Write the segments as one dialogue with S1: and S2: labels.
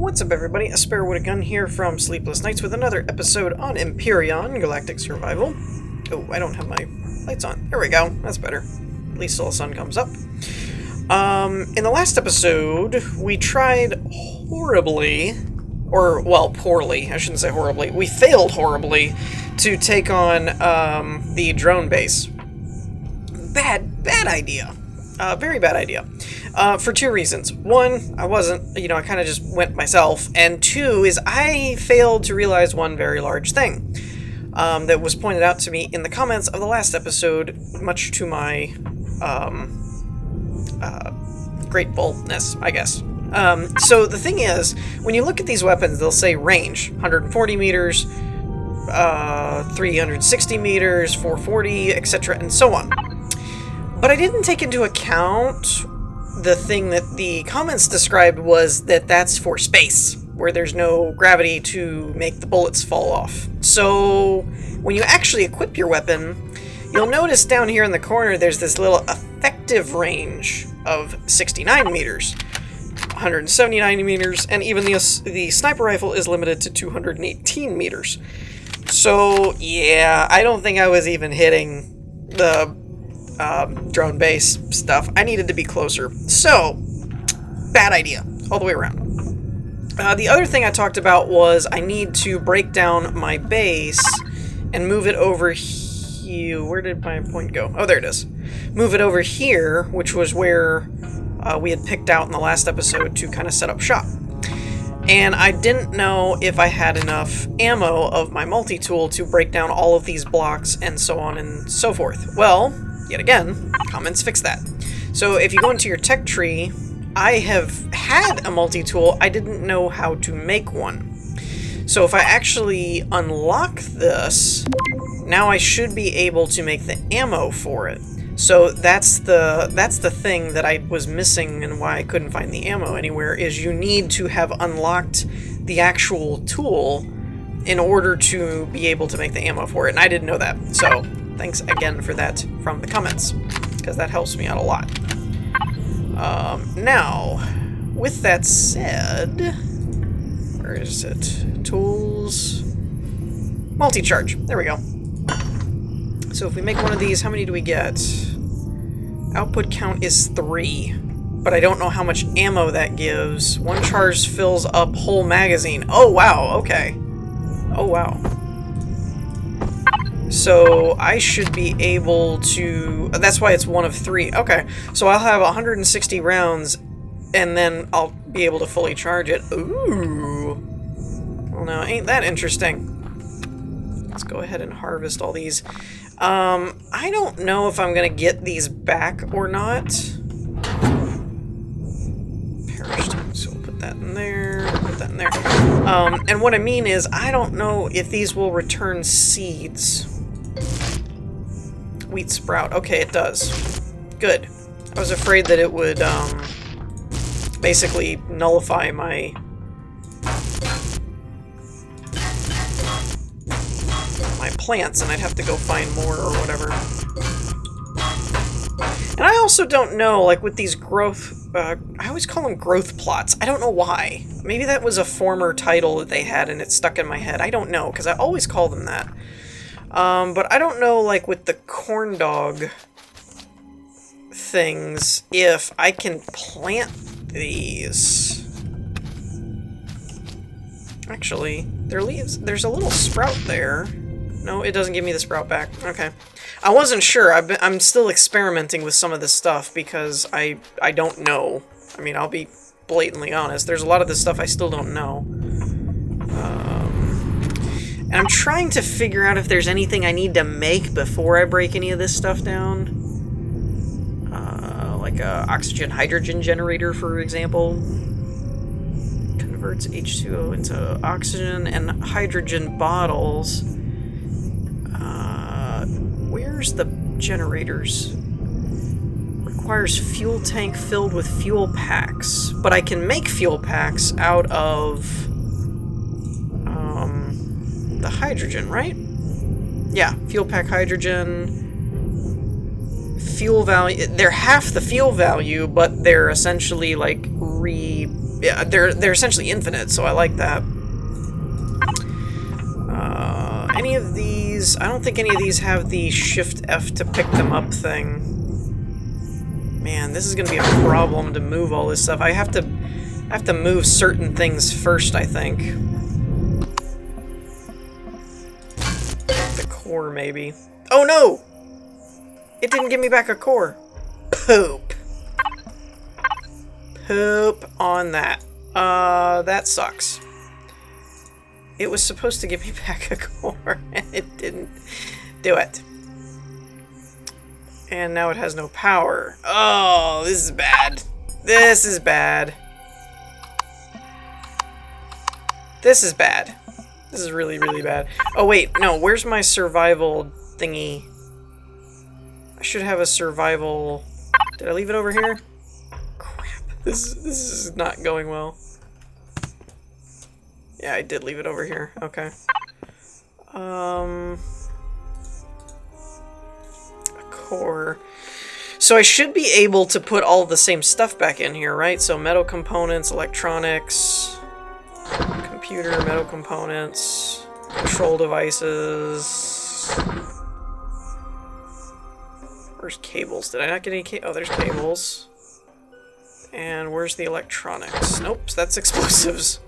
S1: What's up, everybody? A Spare with a Gun here from Sleepless Nights with another episode on Empyrion, Galactic Survival. Oh, I don't have my lights on. There we go. That's better. At least till the sun comes up. In the last episode, we tried horribly, or, well, poorly. I shouldn't say horribly. We failed horribly to take on the drone base. Bad idea. Very bad idea. For two reasons. One, I I kind of just went myself. And two is I failed to realize one very large thing that was pointed out to me in the comments of the last episode, much to my gratefulness, I guess. So the thing is, when you look at these weapons, they'll say range, 140 meters, 360 meters, 440, etc., and so on. But I didn't take into account the thing that the comments described was that that's for space, where there's no gravity to make the bullets fall off. So when you actually equip your weapon, you'll notice down here in the corner there's this little effective range of 69 meters, 179 meters, and even the sniper rifle is limited to 218 meters. So yeah, I don't think I was even hitting the drone base stuff. I needed to be closer. So, bad idea. All the way around. The other thing I talked about was I need to break down my base and move it over here. Where did my point go? Oh, there it is. Move it over here, which was where we had picked out in the last episode to kind of set up shop. And I didn't know if I had enough ammo of my multi-tool to break down all of these blocks and so on and so forth. Well, yet again, comments fix that. So if you go into your tech tree, I have had a multi-tool, I didn't know how to make one. So if I actually unlock this, now I should be able to make the ammo for it. So that's the thing that I was missing and why I couldn't find the ammo anywhere, is you need to have unlocked the actual tool in order to be able to make the ammo for it, and I didn't know that. So thanks again for that from the comments, because that helps me out a lot. Now, with that said, where is it? Tools, multi-charge. There we go. So if we make one of these, how many do we get? Output count is 3, but I don't know how much ammo that gives. One charge fills up whole magazine. Oh wow, okay. Oh wow. So I should be able to... That's why it's one of 3. Okay, so I'll have 160 rounds, and then I'll be able to fully charge it. Ooh. Well, now, ain't that interesting? Let's go ahead and harvest all these. I don't know if I'm gonna get these back or not. Perish time, so we'll put that in there, put that in there. And what I mean is, I don't know if these will return seeds. Wheat sprout. Okay, it does. Good. I was afraid that it would, basically nullify my... plants, and I'd have to go find more or whatever. And I also don't know, like with these growth... I always call them growth plots. I don't know why. Maybe that was a former title that they had and it stuck in my head. I don't know, because I always call them that. But I don't know, like, with the corn dog things, if I can plant these. Actually, their leaves, there's a little sprout there. No, it doesn't give me the sprout back. Okay. I wasn't sure. I'm still experimenting with some of this stuff because I don't know. I mean, I'll be blatantly honest. There's a lot of this stuff I still don't know. And I'm trying to figure out if there's anything I need to make before I break any of this stuff down. Like a oxygen-hydrogen generator, for example. Converts H2O into oxygen and hydrogen bottles. Where's the generators? Requires fuel tank filled with fuel packs. But I can make fuel packs out of the hydrogen, right? Yeah, fuel pack hydrogen. Fuel value, they're half the fuel value, but they're essentially like Yeah, they're essentially infinite, so I like that. Any of these... I don't think any of these have the Shift F to pick them up thing. Man, this is going to be a problem to move all this stuff. I have to move certain things first, I think. The core, maybe. Oh no! It didn't give me back a core. Poop. Poop on that. That sucks. It was supposed to give me back a core, and it didn't do it. And now it has no power. Oh, this is bad. This is bad. This is bad. This is really, really bad. Oh, wait. No, where's my survival thingy? I should have a survival... Did I leave it over here? Crap. This is not going well. Yeah, I did leave it over here. Okay. A core. So I should be able to put all the same stuff back in here, right? So metal components, electronics, computer, metal components, control devices. Where's cables? Did I not get any cables? Oh, there's cables. And where's the electronics? Nope, that's explosives.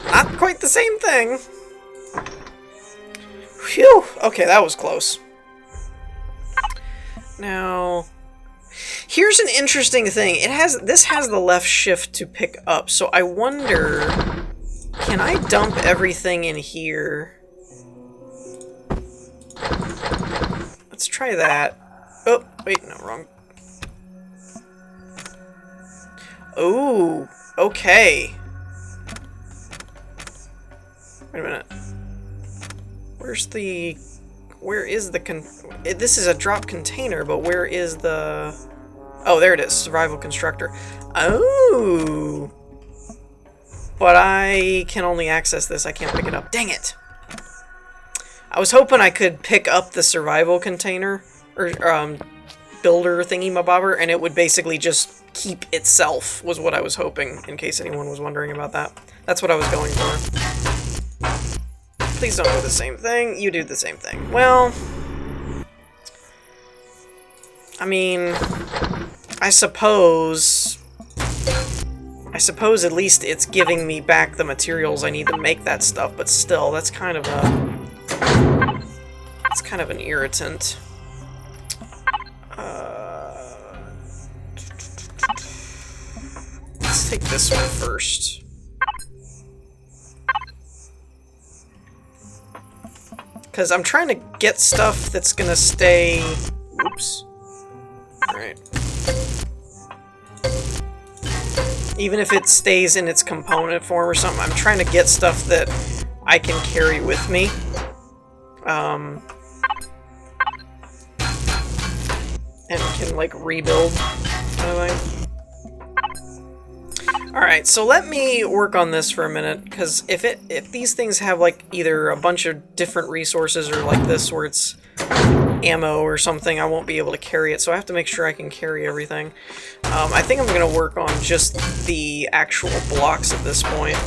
S1: Not quite the same thing. Phew. Okay, that was close. Now, here's an interesting thing. This has the left shift to pick up, so I wonder, can I dump everything in here? Let's try that. Oh, wait, no, wrong. Oh, okay. Wait a minute. Where is the this is a drop container, but where is the... Oh, there it is. Survival constructor. Oh! But I can only access this. I can't pick it up. Dang it! I was hoping I could pick up the survival container, or builder thingy-mabobber, and it would basically just keep itself, was what I was hoping, in case anyone was wondering about that. That's what I was going for. Please don't do the same thing. You do the same thing. Well, I mean, I suppose at least it's giving me back the materials I need to make that stuff, but still, that's kind of an irritant. Let's take this one first. Because I'm trying to get stuff that's gonna stay... Oops. Alright. Even if it stays in its component form or something, I'm trying to get stuff that I can carry with me. And can, like, rebuild kind of thing. Alright, so let me work on this for a minute, because if these things have, like, either a bunch of different resources or like this where it's ammo or something, I won't be able to carry it, so I have to make sure I can carry everything. I think I'm going to work on just the actual blocks at this point.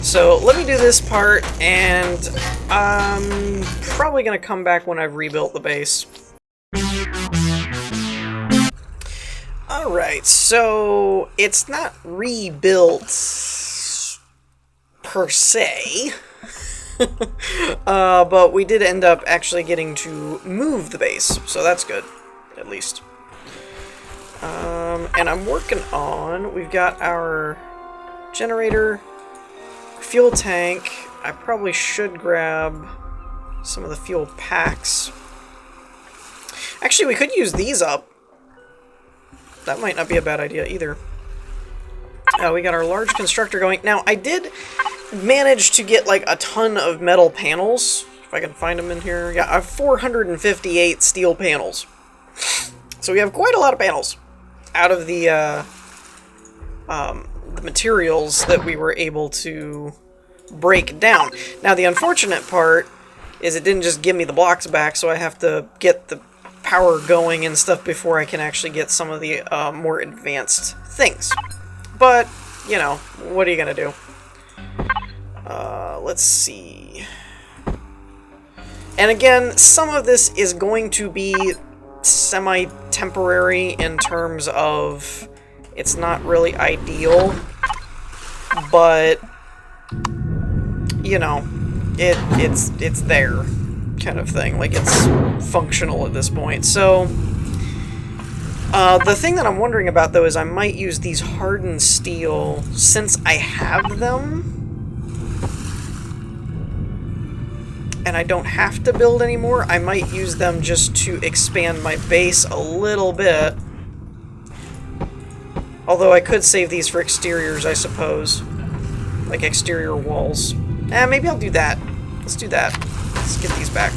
S1: So let me do this part, and I'm probably going to come back when I've rebuilt the base. Alright, so it's not rebuilt per se, but we did end up actually getting to move the base, so that's good, at least. And I'm working on, we've got our generator, fuel tank. I probably should grab some of the fuel packs. Actually, we could use these up. That might not be a bad idea either. We got our large constructor going. Now, I did manage to get like a ton of metal panels. If I can find them in here. Yeah, I have 458 steel panels. So we have quite a lot of panels out of the materials that we were able to break down. Now, the unfortunate part is it didn't just give me the blocks back, so I have to get the power going and stuff before I can actually get some of the more advanced things. But you know, what are you gonna do? Let's see. And again, some of this is going to be semi-temporary in terms of it's not really ideal, but you know, it's there kind of thing. Like, it's functional at this point. So the thing that I'm wondering about though is I might use these hardened steel since I have them. And I don't have to build anymore. I might use them just to expand my base a little bit. Although I could save these for exteriors, I suppose. Like exterior walls. Maybe I'll do that. Let's do that. Let's get these back.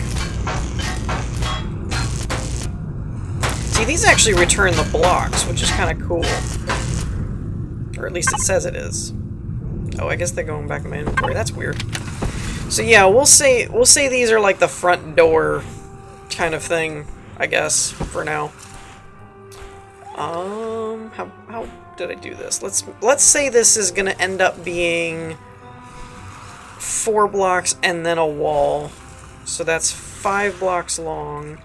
S1: See, these actually return the blocks, which is kind of cool. Or at least it says it is. Oh, I guess they're going back in my inventory. That's weird. So yeah, we'll say these are like the front door kind of thing, I guess, for now. How did I do this? Let's say this is gonna end up being 4 blocks and then a wall. So that's 5 blocks long.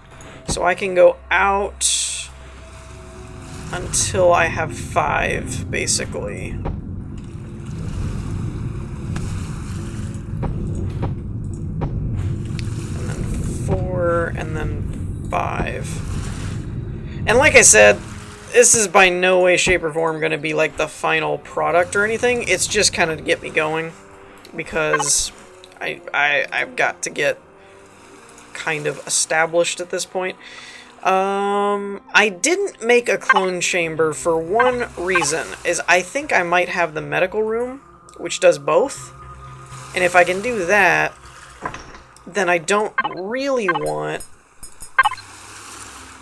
S1: So I can go out until I have 5, basically. And then 5. And like I said, this is by no way, shape, or form going to be like the final product or anything. It's just kind of to get me going, because I've got to get kind of established at this point. I didn't make a clone chamber for one reason, is I think I might have the medical room, which does both. And if I can do that, then I don't really want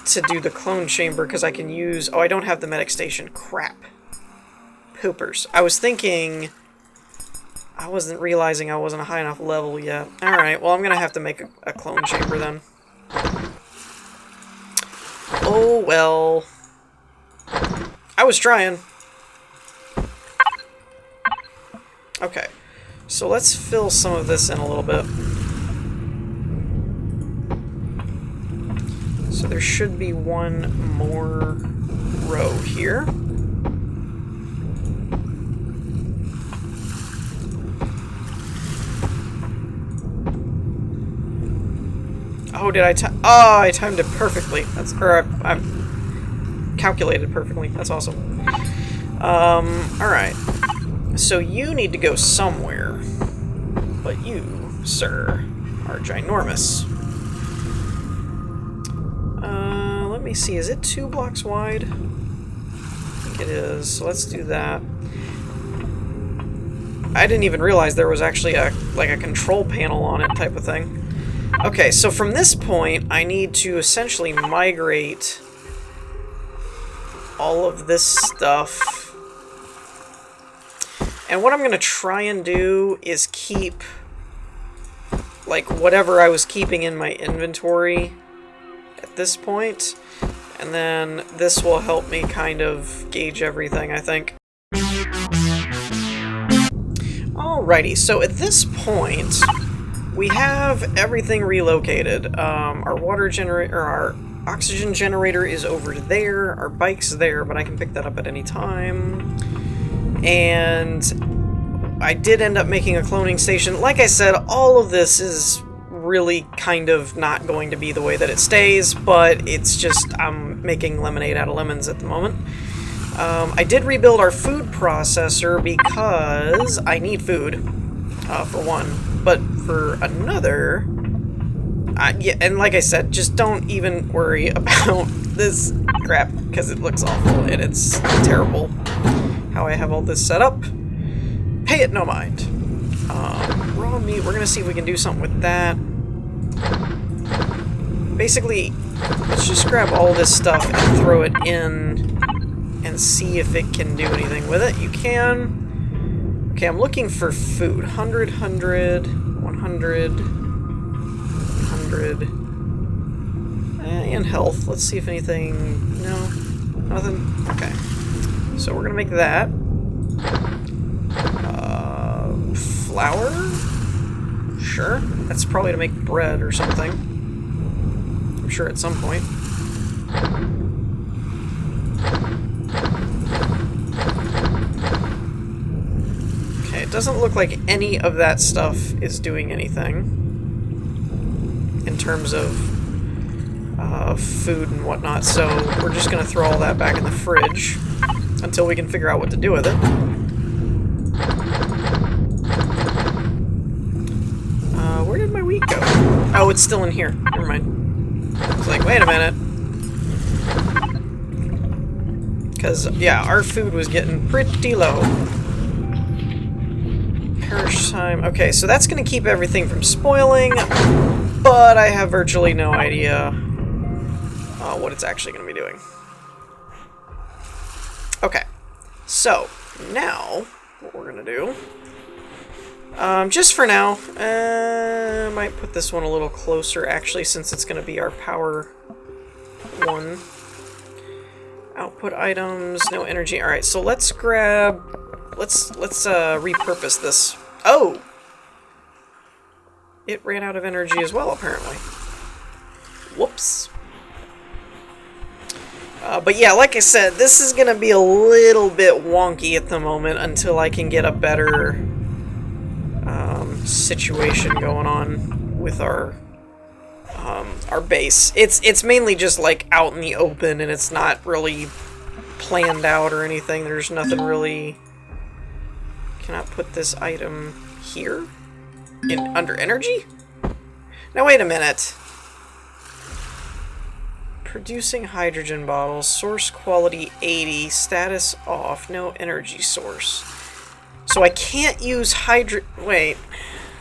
S1: to do the clone chamber, because I can use... Oh, I don't have the medic station. Crap. Poopers. I was thinking... I wasn't realizing I wasn't a high enough level yet. Alright, well, I'm gonna have to make a clone chamber then. Oh, well. I was trying. Okay. So let's fill some of this in a little bit. So there should be one more row here. Oh, did I time? Oh, I timed it perfectly. That's, or I calculated perfectly. That's awesome. Alright. So you need to go somewhere. But you, sir, are ginormous. Let me see, is it 2 blocks wide? I think it is, so let's do that. I didn't even realize there was actually a control panel on it type of thing. Okay, so from this point, I need to essentially migrate all of this stuff. And what I'm going to try and do is keep, like, whatever I was keeping in my inventory at this point, and then this will help me kind of gauge everything, I think. Alrighty, so at this point, we have everything relocated. Our water generator, or our oxygen generator is over there, our bike's there, but I can pick that up at any time. And I did end up making a cloning station. Like I said, all of this is really kind of not going to be the way that it stays, but it's just, I'm making lemonade out of lemons at the moment. I did rebuild our food processor because I need food, for one, but for another, yeah, and like I said, just don't even worry about this crap, because it looks awful, and it's terrible how I have all this set up. Pay it no mind. Raw meat, we're gonna see if we can do something with that. Basically, let's just grab all this stuff and throw it in and see if it can do anything with it. You can. Okay, I'm looking for food. 100, 100, 100, 100. And health. Let's see if anything... No? Nothing? Okay. So we're gonna make that. flour? Sure. That's probably to make bread or something. I'm sure at some point. Okay, it doesn't look like any of that stuff is doing anything in terms of food and whatnot, so we're just going to throw all that back in the fridge until we can figure out what to do with it. Where did my wheat go? Oh, it's still in here. Never mind. I was like, wait a minute. Because, yeah, our food was getting pretty low. Perish time. Okay, so that's going to keep everything from spoiling, but I have virtually no idea what it's actually going to be doing. Okay, so now what we're going to do, just for now, I might put this one a little closer actually, since it's going to be our power one. Output items, no energy. All right, so let's grab, let's repurpose this. Oh, it ran out of energy as well, apparently. Whoops. But yeah, like I said, this is going to be a little bit wonky at the moment until I can get a better situation going on with our base. It's mainly just like out in the open, and it's not really planned out or anything. There's nothing really. Cannot put this item here under energy. Now wait a minute. Producing hydrogen bottles, source quality 80, status off, no energy source. So I can't use wait,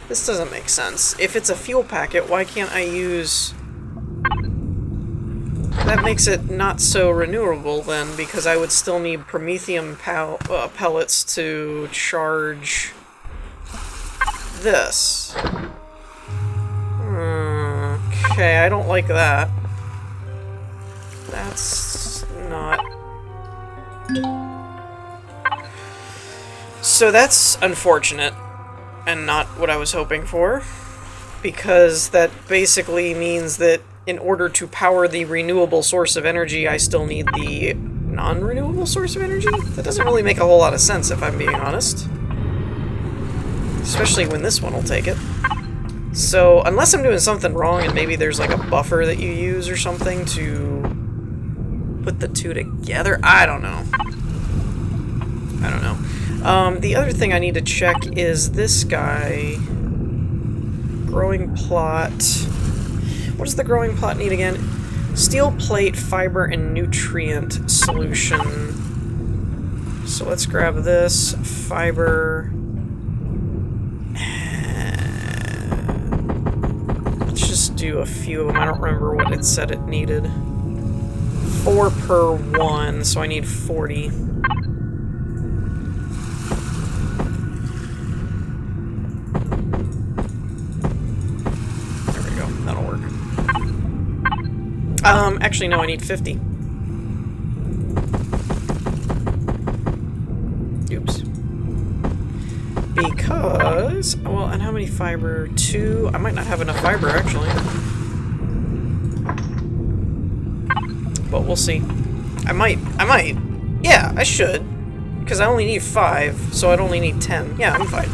S1: this doesn't make sense. If it's a fuel packet, why can't I use... That makes it not so renewable then, because I would still need promethium pellets to charge this. Okay, I don't like that. That's not... So that's unfortunate, and not what I was hoping for, because that basically means that in order to power the renewable source of energy, I still need the non-renewable source of energy? That doesn't really make a whole lot of sense, if I'm being honest. Especially when this one will take it. So, unless I'm doing something wrong, and maybe there's like a buffer that you use or something to put the two together, I don't know. I don't know. The other thing I need to check is this guy. Growing plot. What does the growing plot need again? Steel plate, fiber, and nutrient solution. So let's grab this. Fiber. Let's just do a few of them. I don't remember what it said it needed. 4 per 1, so I need 40. There we go. That'll work. Actually, no, I need 50. Oops. Because... Well, and how many fiber? 2? I might not have enough fiber, actually. But we'll see. I might. Yeah, I should. Because I only need 5, so I'd only need 10. Yeah, I'm fine.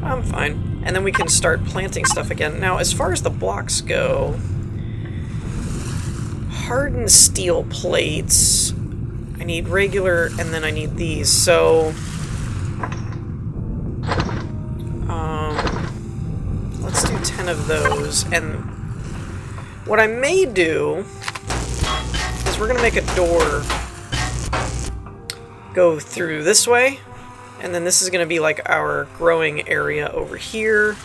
S1: I'm fine. And then we can start planting stuff again. Now, as far as the blocks go... Hardened steel plates. I need regular, and then I need these. So... let's do 10 of those. And what I may do... we're gonna make a door go through this way, and then this is gonna be like our growing area over here,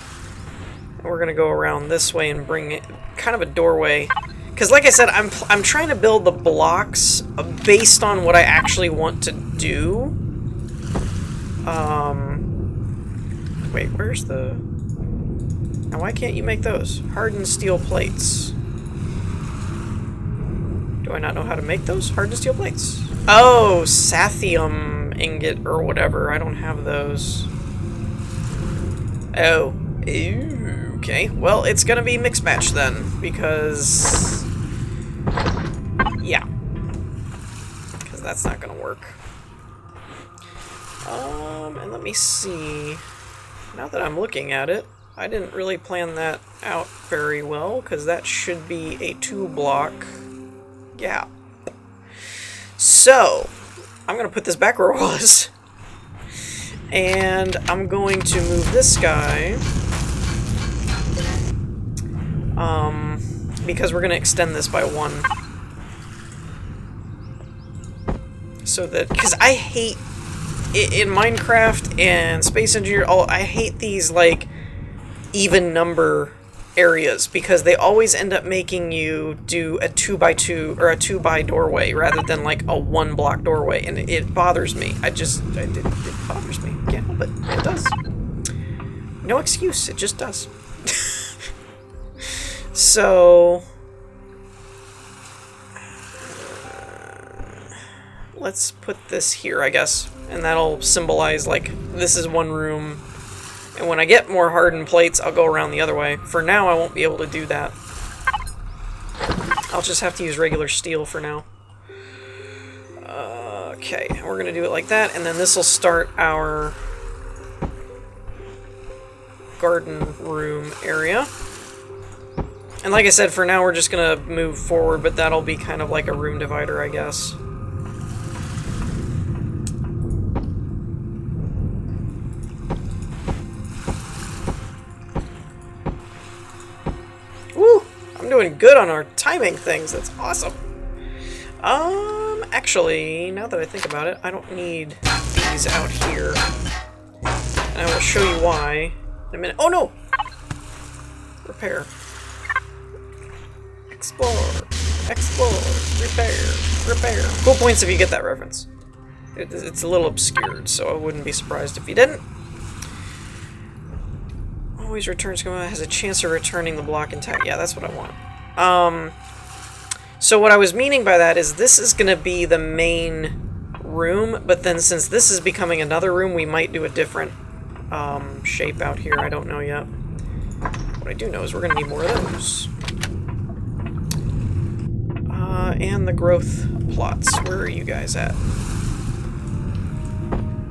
S1: and we're gonna go around this way and bring it kind of a doorway, because like I said, I'm trying to build the blocks based on what I actually want to do. Wait, where's the... Now why can't you make those? Hardened steel plates. Do I not know how to make those? Hardened steel plates. Oh, Sathium ingot or whatever. I don't have those. Oh. Ew, okay. Well, it's gonna be mixed match then, because... yeah. Because that's not gonna work. And let me see... now that I'm looking at it, I didn't really plan that out very well, because that should be a 2-block gap. So, I'm gonna put this back where it was. And I'm going to move this guy, because we're going to extend this by 1. So that, because I hate, in Minecraft and Space Engineer, I hate these, like, even number areas, because they always end up making you do a 2x2, or a 2x doorway, rather than, like, a 1-block doorway, and it bothers me. It bothers me. Can't help it. It does. No excuse. It just does. So... let's put this here, I guess. And that'll symbolize, like, this is one room. And when I get more hardened plates, I'll go around the other way. For now, I won't be able to do that. I'll just have to use regular steel for now. Okay, we're going to do it like that, and then this will start our garden room area. And like I said, for now we're just going to move forward, but that'll be kind of like a room divider, I guess. Woo! I'm doing good on our timing things. That's awesome. Actually, now that I think about it, I don't need these out here. And I will show you why in a minute. Oh no! Repair. Explore. Explore. Repair. Repair. Cool points if you get that reference. It's a little obscured, so I wouldn't be surprised if you didn't. Always returns, has a chance of returning the block intact. Yeah, that's what I want. So what I was meaning by that is this is going to be the main room, but then since this is becoming another room, we might do a different shape out here. I don't know yet. What I do know is we're going to need more of those. And the growth plots. Where are you guys at?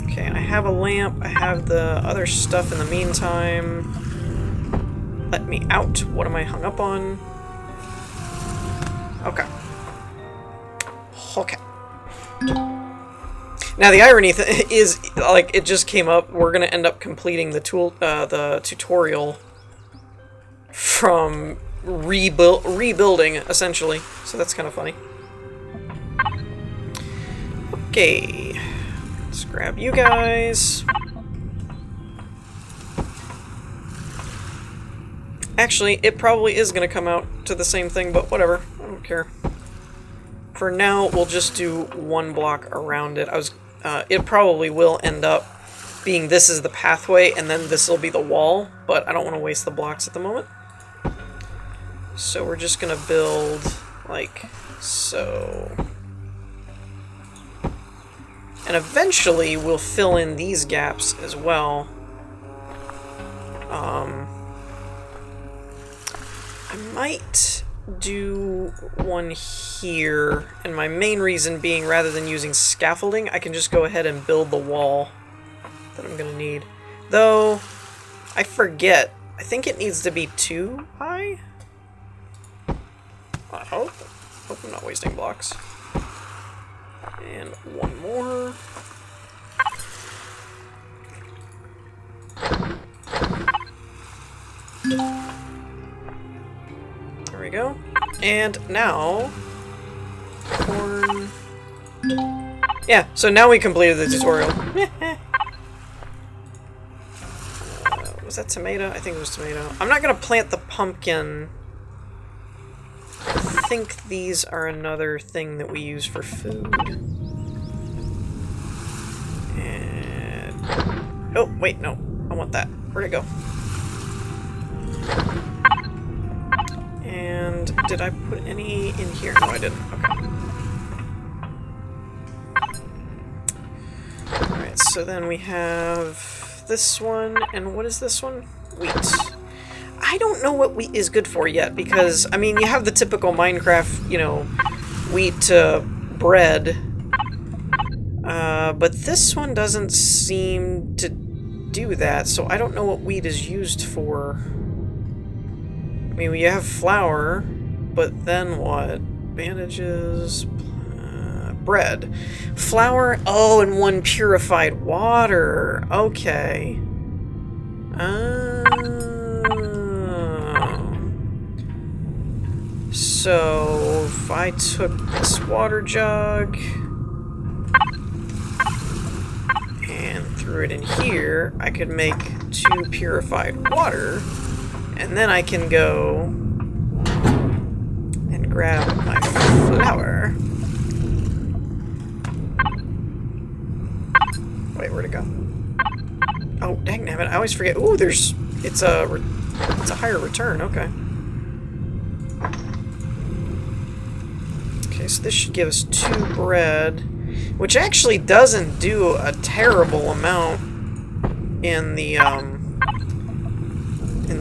S1: Okay, I have a lamp. I have the other stuff in the meantime. Let me out. What am I hung up on? Okay. Okay. Now the irony is, like, it just came up. We're gonna end up completing the tutorial from rebuilding essentially. So that's kind of funny. Okay. Let's grab you guys. Actually, it probably is going to come out to the same thing, but whatever. I don't care. For now, we'll just do 1 block around it. It probably will end up being this is the pathway, and then this will be the wall, but I don't want to waste the blocks at the moment. So we're just going to build like so. And eventually, we'll fill in these gaps as well. I might do one here, and my main reason being rather than using scaffolding, I can just go ahead and build the wall that I'm going to need. Though, I forget. I think it needs to be 2 high? I hope I'm not wasting blocks. And 1 more. There we go. And now... corn... yeah, so now we completed the tutorial. Was that tomato? I think it was tomato. I'm not going to plant the pumpkin. I think these are another thing that we use for food. And... oh, wait, no. I want that. Where'd it go? And did I put any in here? No, I didn't. Okay. Alright, so then we have this one, and what is this one? wheat. I don't know what wheat is good for yet, because, I mean, you have the typical Minecraft, you know, wheat to bread. But this one doesn't seem to do that, so I don't know what wheat is used for. I mean, you have flour, but then what? Bandages, bread. Flour, oh, and 1 purified water. Okay. So, if I took this water jug and threw it in here, I could make 2 purified water, and then I can go and grab my flour. Wait, where'd it go? Oh, dang it, I always forget. Ooh, it's a higher return, okay. Okay, so this should give us 2 bread, which actually doesn't do a terrible amount in the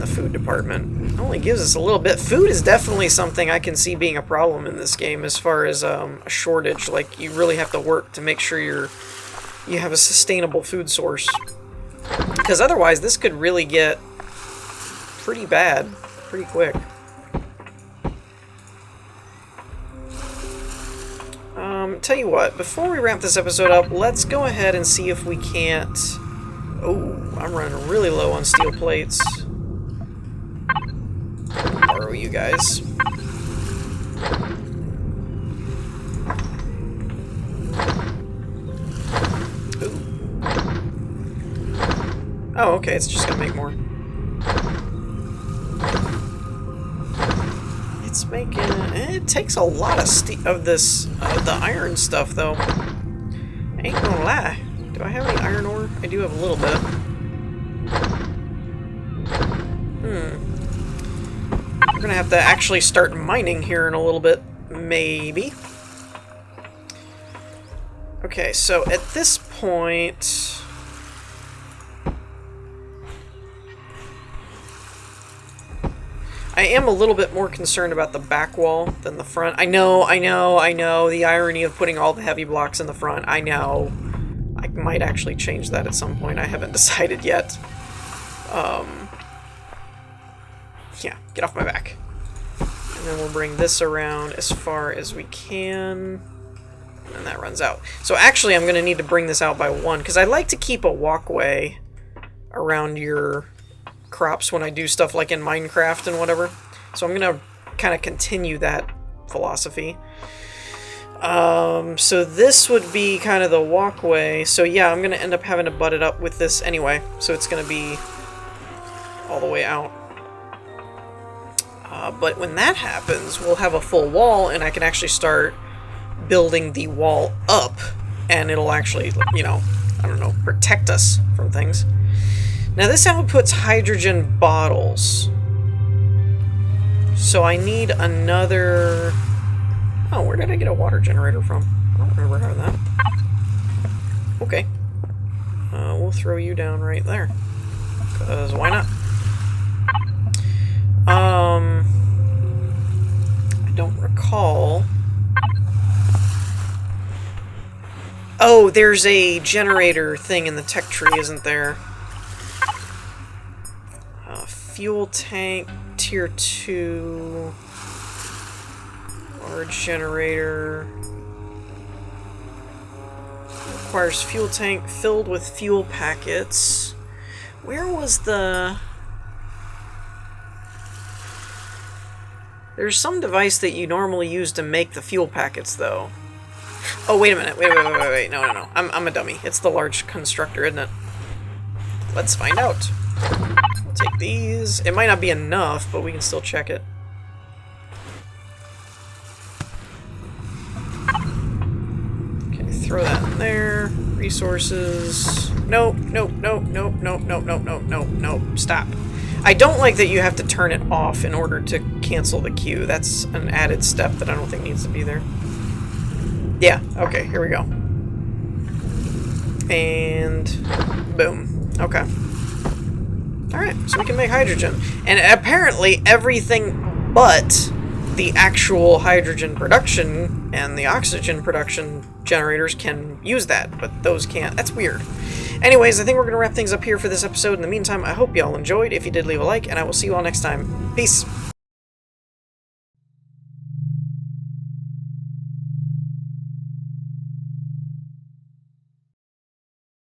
S1: food department. It only gives us a little bit. Food is definitely something I can see being a problem in this game as far as a shortage. Like, you really have to work to make sure you have a sustainable food source. Because otherwise, this could really get pretty bad pretty quick. Tell you what, before we wrap this episode up, let's go ahead and see if we can't... Oh, I'm running really low on steel plates. Borrow you guys. Ooh. Oh, okay, it's just gonna make more. It's making... it takes a lot of this, the iron stuff, though. I ain't gonna lie. Do I have any iron ore? I do have a little bit. We're gonna have to actually start mining here in a little bit, maybe. Okay, so at this point... I am a little bit more concerned about the back wall than the front. I know, the irony of putting all the heavy blocks in the front. I know. I might actually change that at some point. I haven't decided yet. Yeah, get off my back. And then we'll bring this around as far as we can. And then that runs out. So actually, I'm going to need to bring this out by 1, because I like to keep a walkway around your... crops when I do stuff like in Minecraft and whatever. So I'm gonna kind of continue that philosophy. So this would be kind of the walkway. So yeah, I'm gonna end up having to butt it up with this anyway. So it's gonna be all the way out. But when that happens, we'll have a full wall, and I can actually start building the wall up, and it'll actually, you know, I don't know, protect us from things. Now this outputs hydrogen bottles. So I need another... Oh, where did I get a water generator from? I don't remember having that. Okay. We'll throw you down right there. Because why not? I don't recall... Oh, there's a generator thing in the tech tree, isn't there? Fuel tank, tier 2, large generator, requires fuel tank filled with fuel packets. Where was the... There's some device that you normally use to make the fuel packets, though. Oh, wait a minute, wait, no, I'm a dummy. It's the large constructor, isn't it? Let's find out. Take these. It might not be enough, but we can still check it. Okay, throw that in there. Resources. Nope. Stop. I don't like that you have to turn it off in order to cancel the queue. That's an added step that I don't think needs to be there. Yeah, okay, here we go. And boom. Okay. Alright, so we can make hydrogen. And apparently everything but the actual hydrogen production and the oxygen production generators can use that, but those can't. That's weird. Anyways, I think we're going to wrap things up here for this episode. In the meantime, I hope y'all enjoyed. If you did, leave a like, and I will see you all next time. Peace!